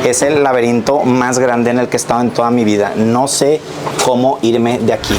Es el laberinto más grande en el que he estado en toda mi vida. No sé cómo irme de aquí.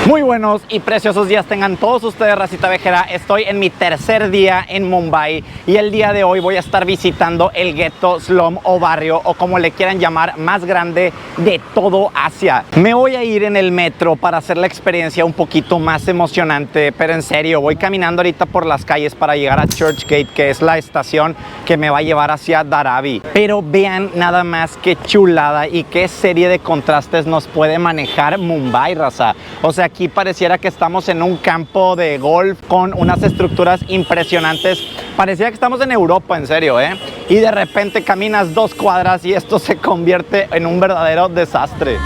Muy buenos y preciosos días tengan todos ustedes, racita vejera. Estoy en mi tercer día en Mumbai y el día de hoy voy a estar visitando el gueto, slum o barrio, o como le quieran llamar, más grande de todo Asia. Me voy a ir en el metro para hacer la experiencia un poquito más emocionante, pero en serio, voy caminando ahorita por las calles para llegar a Churchgate, que es la estación que me va a llevar hacia Dharavi. Pero vean nada más qué chulada y qué serie de contrastes nos puede manejar Mumbai, raza. O sea, aquí pareciera que estamos en un campo de golf con unas estructuras impresionantes. Parecía que estamos en Europa, en serio, ¿eh? Y de repente caminas 2 cuadras y esto se convierte en un verdadero desastre.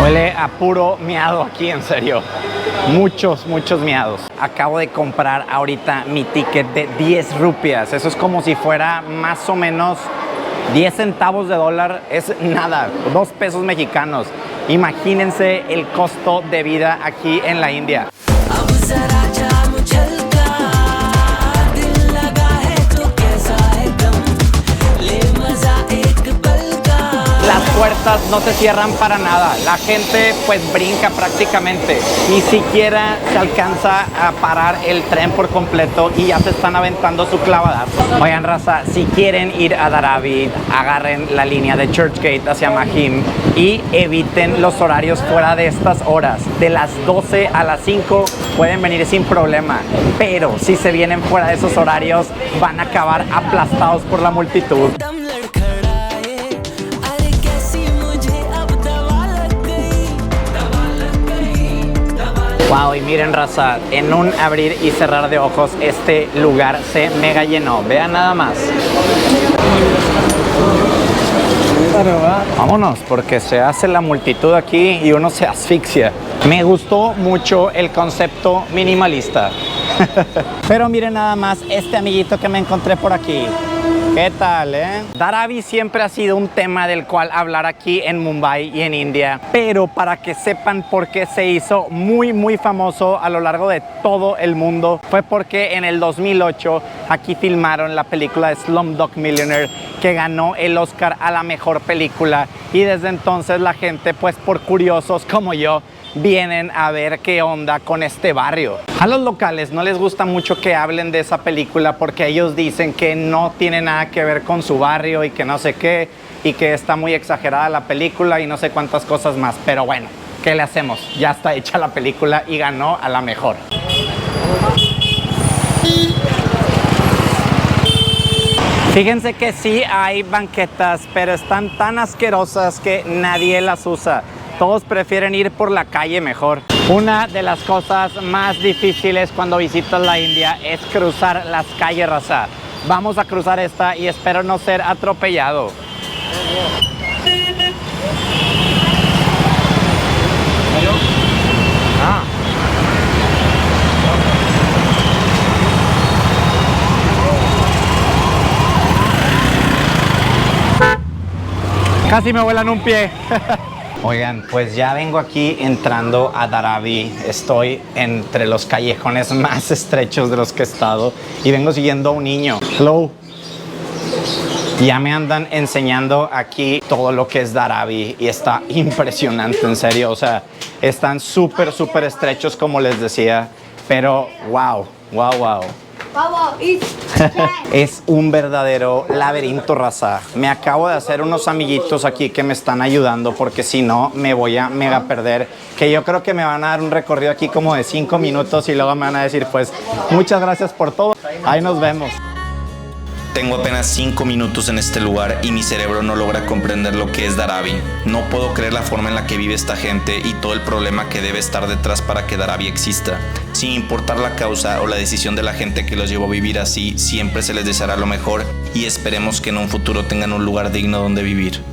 Huele a puro miado aquí, en serio. Muchos miados. Acabo de comprar ahorita mi ticket de 10 rupias. Eso es como si fuera más o menos 10 centavos de dólar. Es nada, 2 pesos mexicanos. Imagínense el costo de vida aquí en la India. Las puertas no se cierran para nada, la gente pues brinca prácticamente, ni siquiera se alcanza a parar el tren por completo y ya se están aventando su clavadazo. Oigan, raza, si quieren ir a Dharavi, agarren la línea de Churchgate hacia Mahim y eviten los horarios fuera de estas horas. De las 12 a las 5 pueden venir sin problema, pero si se vienen fuera de esos horarios van a acabar aplastados por la multitud. Wow, y miren, raza, en un abrir y cerrar de ojos este lugar se mega llenó. Vean nada más. Vámonos, porque se hace la multitud aquí y uno se asfixia. Me gustó mucho el concepto minimalista. Pero miren nada más este amiguito que me encontré por aquí. ¿Qué tal, Dharavi siempre ha sido un tema del cual hablar aquí en Mumbai y en India, pero para que sepan por qué se hizo muy famoso a lo largo de todo el mundo, fue porque en el 2008 aquí filmaron la película Slumdog Millionaire, que ganó el Oscar a la mejor película, y desde entonces la gente, pues por curiosos como yo, vienen a ver qué onda con este barrio. A los locales no les gusta mucho que hablen de esa película porque ellos dicen que no tiene nada que ver con su barrio y que no sé qué, y que está muy exagerada la película y no sé cuántas cosas más. Pero bueno, ¿qué le hacemos? Ya está hecha la película y ganó a la mejor. Fíjense que sí hay banquetas, pero están tan asquerosas que nadie las usa. Todos prefieren ir por la calle mejor. Una de las cosas más difíciles cuando visitas la India es cruzar las calles, raza. Vamos a cruzar esta y espero no ser atropellado. Casi me vuelan un pie. Oigan, pues ya vengo aquí entrando a Dharavi. Estoy entre los callejones más estrechos de los que he estado y vengo siguiendo a un niño. Hello. Ya me andan enseñando aquí todo lo que es Dharavi y está impresionante, en serio. O sea, están súper estrechos, como les decía, pero wow. Es un verdadero laberinto, raza. Me acabo de hacer unos amiguitos aquí que me están ayudando, porque si no me voy a mega perder, que yo creo que me van a dar un recorrido aquí como de 5 minutos y luego me van a decir pues muchas gracias por todo, ahí nos vemos. Tengo apenas 5 minutos en este lugar y mi cerebro no logra comprender lo que es Dharavi. No puedo creer la forma en la que vive esta gente y todo el problema que debe estar detrás para que Dharavi exista. Sin importar la causa o la decisión de la gente que los llevó a vivir así, siempre se les deseará lo mejor y esperemos que en un futuro tengan un lugar digno donde vivir.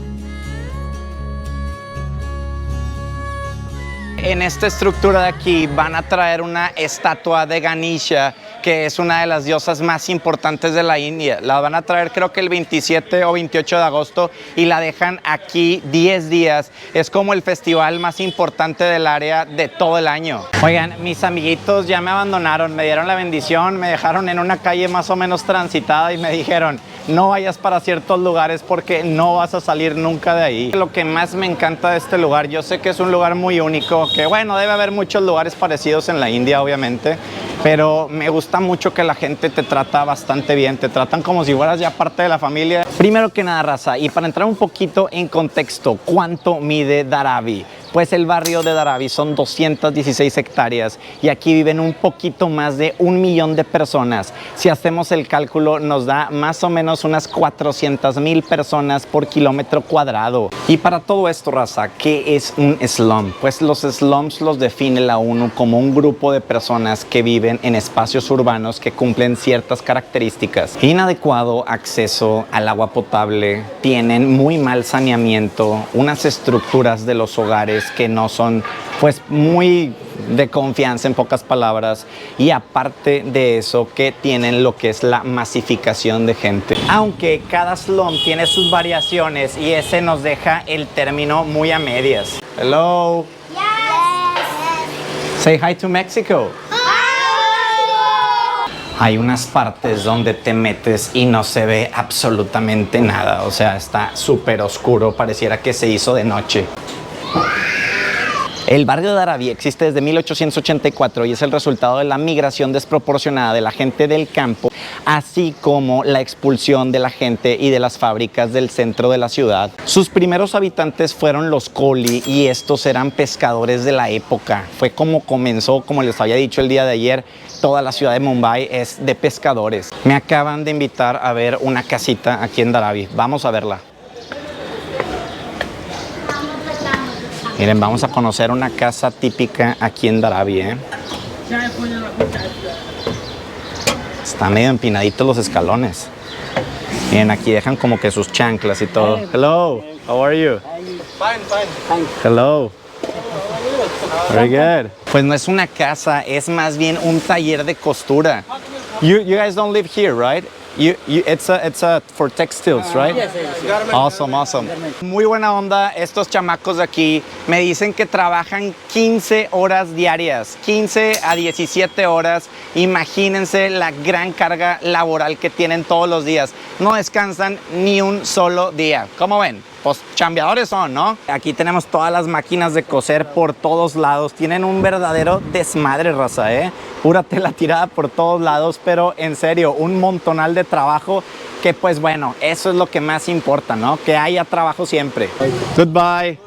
En esta estructura de aquí van a traer una estatua de Ganesha que es una de las diosas más importantes de la India. La van a traer creo que el 27 o 28 de agosto y la dejan aquí 10 días. Es como el festival más importante del área de todo el año. Oigan, mis amiguitos ya me abandonaron, me dieron la bendición, me dejaron en una calle más o menos transitada y me dijeron, no vayas para ciertos lugares porque no vas a salir nunca de ahí. Lo que más me encanta de este lugar, yo sé que es un lugar muy único, que bueno, debe haber muchos lugares parecidos en la India, obviamente, pero me gusta mucho que la gente te trata bastante bien, te tratan como si fueras ya parte de la familia. Primero que nada, raza, y para entrar un poquito en contexto, ¿cuánto mide Dharavi? Pues el barrio de Dharavi son 216 hectáreas y aquí viven un poquito más de 1 millón de personas. Si hacemos el cálculo nos da más o menos unas 400,000 personas por kilómetro cuadrado. Y para todo esto, raza, ¿qué es un slum? Pues los slums los define la ONU como un grupo de personas que viven en espacios urbanos que cumplen ciertas características. Inadecuado acceso al agua potable, tienen muy mal saneamiento, unas estructuras de los hogares que no son pues muy de confianza en pocas palabras, y aparte de eso que tienen lo que es la masificación de gente. Aunque cada slum tiene sus variaciones y ese nos deja el término muy a medias. Hello. Yes. Say hi to Mexico. Hay unas partes donde te metes y no se ve absolutamente nada, o sea, está súper oscuro, pareciera que se hizo de noche. El barrio de Dharavi existe desde 1884 y es el resultado de la migración desproporcionada de la gente del campo, así como la expulsión de la gente y de las fábricas del centro de la ciudad. Sus primeros habitantes fueron los Coli y estos eran pescadores de la época. Fue como comenzó, como les había dicho el día de ayer, toda la ciudad de Mumbai es de pescadores. Me acaban de invitar a ver una casita aquí en Dharavi. Vamos a verla. Miren, vamos a conocer una casa típica aquí en Dharavi, ¿eh? Están medio empinaditos los escalones. Miren, aquí dejan como que sus chanclas y todo. Hello, how are you? Fine. Hello. Very good. Pues no es una casa, es más bien un taller de costura. You guys don't live here, right? It's for textiles, right? Yes. Awesome. Muy buena onda estos chamacos de aquí. Me dicen que trabajan 15 horas diarias, 15 a 17 horas. Imagínense la gran carga laboral que tienen todos los días. No descansan ni un solo día. ¿Cómo ven? Pues chambeadores son, ¿no? Aquí tenemos todas las máquinas de coser por todos lados. Tienen un verdadero desmadre, raza, ¿eh? Pura tela tirada por todos lados, pero en serio, un montonal de trabajo que pues bueno, eso es lo que más importa, ¿no? Que haya trabajo siempre. Goodbye.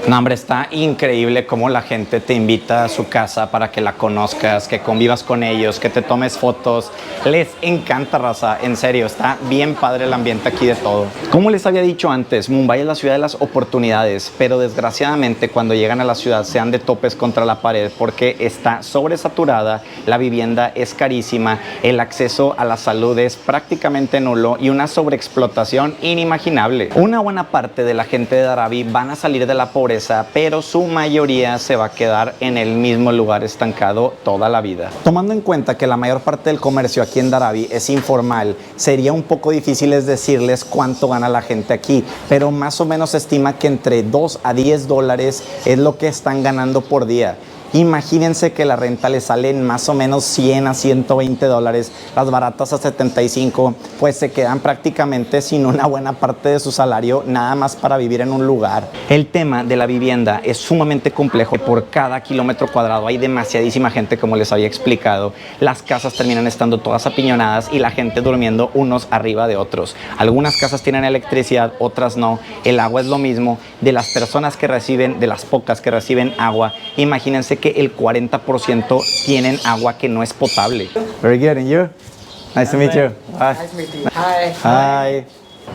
No, hombre, está increíble cómo la gente te invita a su casa para que la conozcas, que convivas con ellos, que te tomes fotos. Les encanta, raza, en serio, está bien padre el ambiente aquí de todo. Como les había dicho antes, Mumbai es la ciudad de las oportunidades, pero desgraciadamente cuando llegan a la ciudad se dan de topes contra la pared porque está sobresaturada, la vivienda es carísima, el acceso a la salud es prácticamente nulo y una sobreexplotación inimaginable. Una buena parte de la gente de Dharavi van a salir de la pobreza, pero su mayoría se va a quedar en el mismo lugar estancado toda la vida. Tomando en cuenta que la mayor parte del comercio aquí en Dharavi es informal, sería un poco difícil decirles cuánto gana la gente aquí, pero más o menos se estima que entre 2 a 10 dólares es lo que están ganando por día. Imagínense que la renta le sale en más o menos 100 a 120 dólares, las baratas a 75, pues se quedan prácticamente sin una buena parte de su salario nada más para vivir en un lugar. El tema de la vivienda es sumamente complejo. Por cada kilómetro cuadrado hay demasiadísima gente, como les había explicado. Las casas terminan estando todas apiñonadas y la gente durmiendo unos arriba de otros. Algunas casas tienen electricidad, otras no. El agua es lo mismo. De las personas que reciben, de las pocas que reciben agua, imagínense que el 40% tienen agua que no es potable. Very good, and you? Nice to meet you. Bye. Nice to meet you. Hi.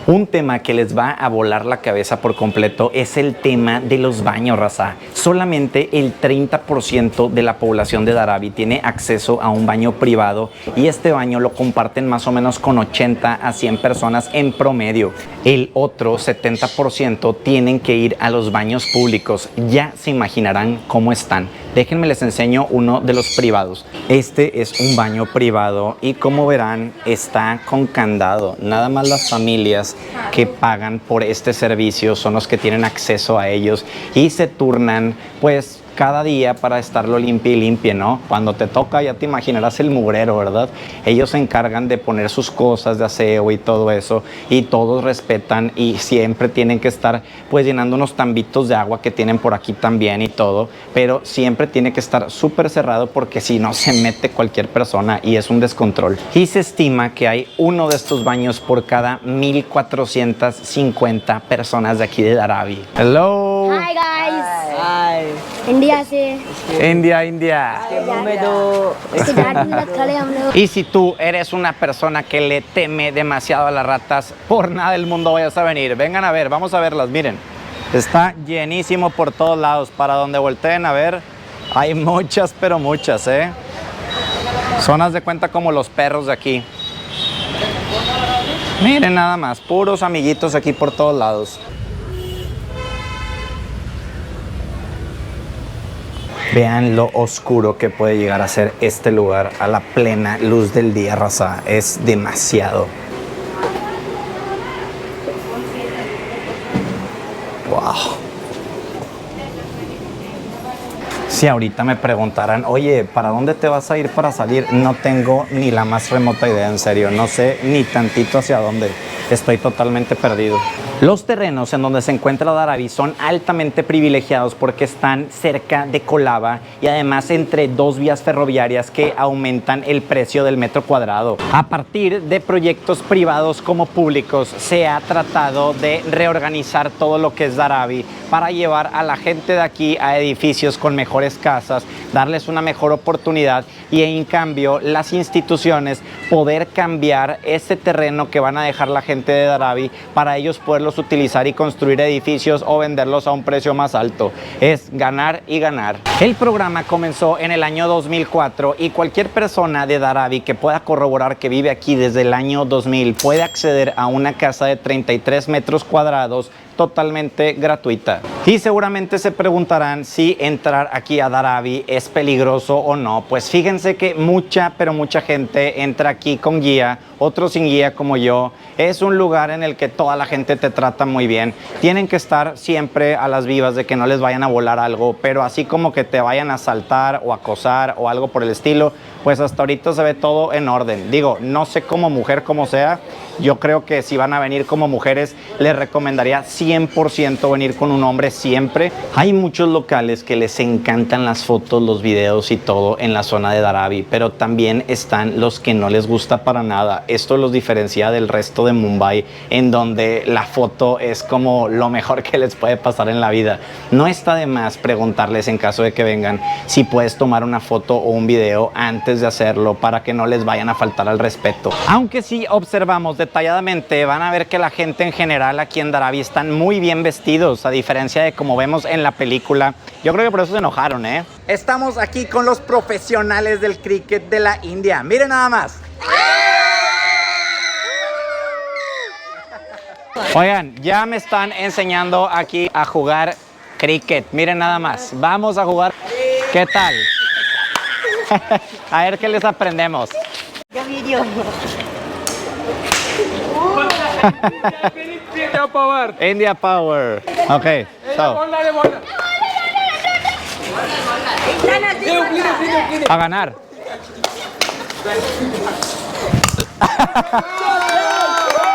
Un tema que les va a volar la cabeza por completo es el tema de los baños, raza. Solamente el 30% de la población de Dharavi tiene acceso a un baño privado y este baño lo comparten más o menos con 80 a 100 personas en promedio. El otro 70% tienen que ir a los baños públicos. Ya se imaginarán cómo están. Déjenme les enseño uno de los privados. Este es un baño privado y como verán está con candado. Nada más las familias que pagan por este servicio son los que tienen acceso a ellos y se turnan pues cada día para estarlo limpio y limpio, ¿no? Cuando te toca ya te imaginarás el mugrero, ¿verdad? Ellos se encargan de poner sus cosas de aseo y todo eso y todos respetan y siempre tienen que estar pues llenando unos tambitos de agua que tienen por aquí también y todo, pero siempre tiene que estar súper cerrado porque si no se mete cualquier persona y es un descontrol. Y se estima que hay uno de estos baños por cada 1450 personas de aquí de Dharavi. Hello. Hi guys. Hi. India से India, India. में दो इसके डैड भी खड़े हम लोग Y si tú eres una persona que le teme demasiado a las ratas, por nada del mundo vayas a venir. Vengan a ver, vamos a verlas, miren. Está llenísimo por todos lados. Para donde volteen a ver, hay muchas, pero muchas, ¿eh? Son, haz de cuenta, como los perros de aquí. Miren nada más, puros amiguitos aquí por todos lados. Vean lo oscuro que puede llegar a ser este lugar a la plena luz del día, raza. Es demasiado. Wow. Si ahorita me preguntaran, oye, ¿para dónde te vas a ir para salir? No tengo ni la más remota idea, en serio. No sé ni tantito hacia dónde. Estoy totalmente perdido. Los terrenos en donde se encuentra Dharavi son altamente privilegiados porque están cerca de Colaba y además entre dos vías ferroviarias que aumentan el precio del metro cuadrado. A partir de proyectos privados como públicos se ha tratado de reorganizar todo lo que es Dharavi para llevar a la gente de aquí a edificios con mejores casas, darles una mejor oportunidad y en cambio las instituciones poder cambiar ese terreno que van a dejar la gente de Dharavi para ellos poderlos utilizar y construir edificios o venderlos a un precio más alto. Es ganar y ganar. El programa comenzó en el año 2004 y cualquier persona de Dharavi que pueda corroborar que vive aquí desde el año 2000 puede acceder a una casa de 33 metros cuadrados totalmente gratuita. Y seguramente se preguntarán si entrar aquí a Dharavi es peligroso o no. Pues fíjense que mucha, pero mucha gente entra aquí con guía, otros sin guía como yo. Es un lugar en el que toda la gente te trata muy bien. Tienen que estar siempre a las vivas de que no les vayan a volar algo, pero así como que te vayan a asaltar o acosar o algo por el estilo, pues hasta ahorita se ve todo en orden. Digo, no sé como mujer como sea, yo creo que si van a venir como mujeres, les recomendaría 100% venir con un hombre siempre. Hay muchos locales que les encantan las fotos, los videos y todo en la zona de Dharavi, pero también están los que no les gusta para nada. Esto los diferencia del resto de Mumbai, en donde la foto es como lo mejor que les puede pasar en la vida. No está de más preguntarles en caso de que vengan si puedes tomar una foto o un video antes de hacerlo para que no les vayan a faltar al respeto. Aunque si observamos detalladamente van a ver que la gente en general aquí en Dharavi están muy bien vestidos, a diferencia de como vemos en la película. Yo creo que por eso se enojaron, ¿eh? Estamos aquí con los profesionales del cricket de la India. Miren nada más. Oigan, ya me están enseñando aquí a jugar cricket. Miren nada más. Vamos a jugar. ¿Qué tal? A ver qué les aprendemos. India power. India power. Okay, so. A ganar.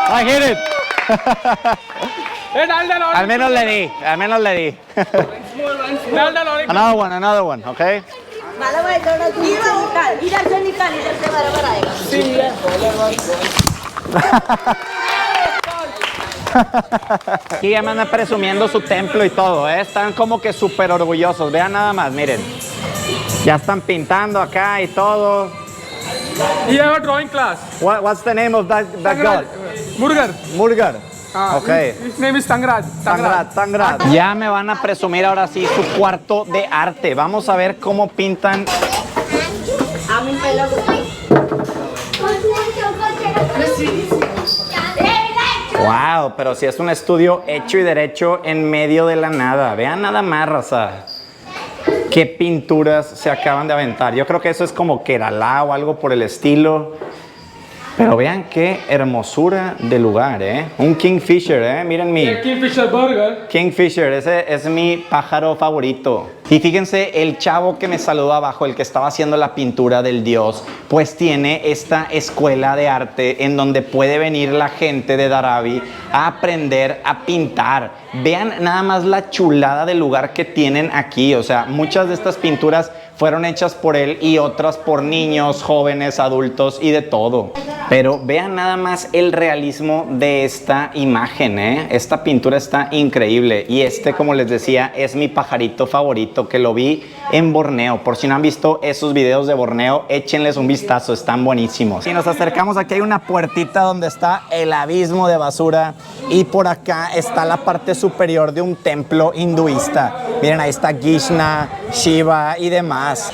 I hit it. Al menos le di, al menos le di. Another one, okay? Aquí ya me andan presumiendo su templo y todo, ¿eh? Están como que súper orgullosos. Vean nada más, miren. Ya están pintando acá y todo. You have a drawing class. What's the name of that girl? Murgar. Murgar. Okay. His name is Tangraj. Tangrad. Ya me van a presumir ahora sí su cuarto de arte. Vamos a ver cómo pintan. Wow, pero sí es un estudio hecho y derecho en medio de la nada. Vean nada más, raza. qué pinturas se acaban de aventar. Yo creo que eso es como Kerala o algo por el estilo. Pero vean qué hermosura de lugar, ¿eh? Un Kingfisher, ¿eh? Miren mi... Kingfisher burger. Kingfisher, ese es mi pájaro favorito. Y fíjense, el chavo que me saludó abajo, el que estaba haciendo la pintura del dios, pues tiene esta escuela de arte en donde puede venir la gente de Dharavi a aprender a pintar. Vean nada más la chulada del lugar que tienen aquí. O sea, muchas de estas pinturas fueron hechas por él y otras por niños, jóvenes, adultos y de todo. Pero vean nada más el realismo de esta imagen, ¿eh? Esta pintura está increíble. Y este, como les decía, es mi pajarito favorito, que lo vi en Borneo. Por si no han visto esos videos de Borneo, échenles un vistazo, están buenísimos. Si nos acercamos, aquí hay una puertita donde está el abismo de basura. Y por acá está la parte superior de un templo hinduista. Miren, ahí está Krishna, Shiva y demás.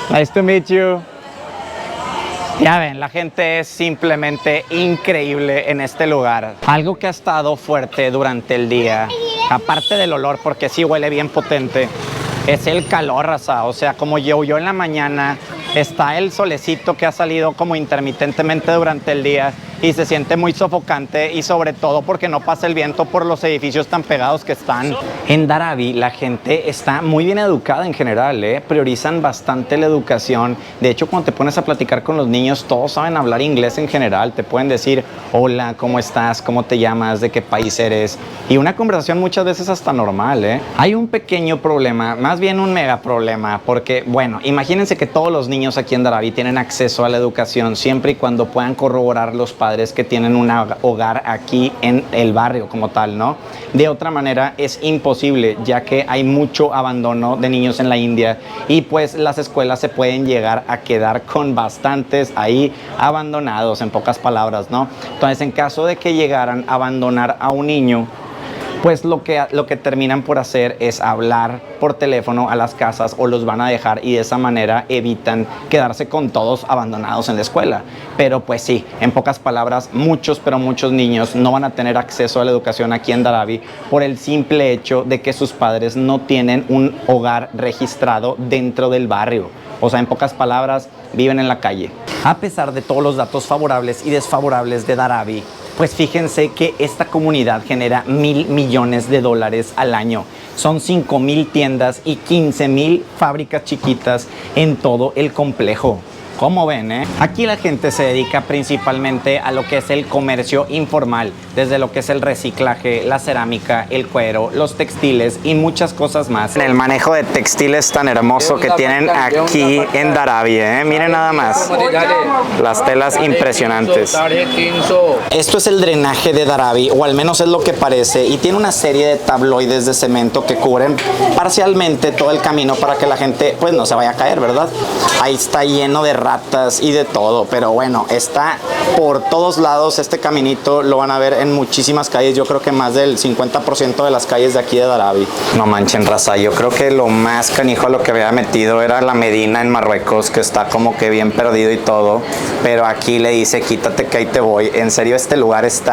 Nice to meet you. Ya ven, la gente es simplemente increíble en este lugar. Algo que ha estado fuerte durante el día, aparte del olor, porque sí huele bien potente, es el calor, raza. O sea, como yo en la mañana, está el solecito que ha salido como intermitentemente durante el día y se siente muy sofocante, y sobre todo porque no pasa el viento por los edificios tan pegados que están. En Dharavi la gente está muy bien educada en general, ¿eh? Priorizan bastante la educación. De hecho, cuando te pones a platicar con los niños, todos saben hablar inglés en general. Te pueden decir, hola, ¿cómo estás? ¿Cómo te llamas? ¿De qué país eres? Y una conversación muchas veces hasta normal, ¿eh? Hay un pequeño problema, más bien un mega problema, porque, bueno, imagínense que todos los niños aquí en Dharavi tienen acceso a la educación siempre y cuando puedan corroborar los padres que tienen un hogar aquí en el barrio como tal, ¿no? De otra manera es imposible, ya que hay mucho abandono de niños en la India y pues las escuelas se pueden llegar a quedar con bastantes ahí abandonados, en pocas palabras, ¿no? Entonces, en caso de que llegaran a abandonar a un niño, pues lo que terminan por hacer es hablar por teléfono a las casas o los van a dejar, y de esa manera evitan quedarse con todos abandonados en la escuela. Pero pues sí, en pocas palabras, muchos niños no van a tener acceso a la educación aquí en Dharavi por el simple hecho de que sus padres no tienen un hogar registrado dentro del barrio. O sea, en pocas palabras, viven en la calle. A pesar de todos los datos favorables y desfavorables de Dharavi, pues fíjense que esta comunidad genera $1,000 millones al año. Son 5,000 tiendas y 15,000 fábricas chiquitas en todo el complejo. ¿Cómo ven, eh? Aquí la gente se dedica principalmente a lo que es el comercio informal, desde lo que es el reciclaje, la cerámica, el cuero, los textiles y muchas cosas más. El manejo de textiles tan hermoso que tienen aquí en Dharavi, ¿eh? Miren nada más, las telas impresionantes. Esto es el drenaje de Dharavi, o al menos es lo que parece, y tiene una serie de tabloides de cemento que cubren parcialmente todo el camino para que la gente pues no se vaya a caer, ¿verdad? Ahí está lleno de ratas y de todo, pero bueno, está por todos lados. Este caminito lo van a ver en muchísimas calles. Yo creo que más del 50% de las calles de aquí de Dharavi. No manchen, raza, yo creo que lo más canijo a lo que había metido era la Medina en Marruecos, que está como que bien perdido y todo, pero aquí le dice, quítate que ahí te voy. En serio, este lugar es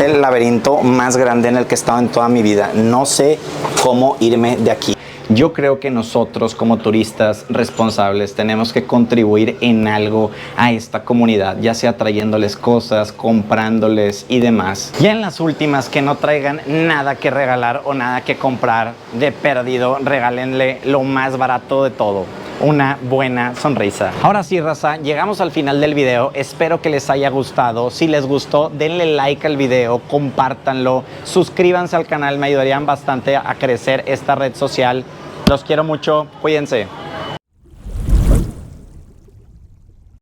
el laberinto más grande en el que he estado en toda mi vida. No sé cómo irme de aquí. Yo creo que nosotros como turistas responsables tenemos que contribuir en algo a esta comunidad, ya sea trayéndoles cosas, comprándoles y demás. Ya en las últimas, que no traigan nada que regalar o nada que comprar, de perdido, regálenle lo más barato de todo: una buena sonrisa. Ahora sí, raza, llegamos al final del video. Espero que les haya gustado. Si les gustó, denle like al video, compártanlo, suscríbanse al canal, me ayudarían bastante a crecer esta red social. Los quiero mucho, cuídense.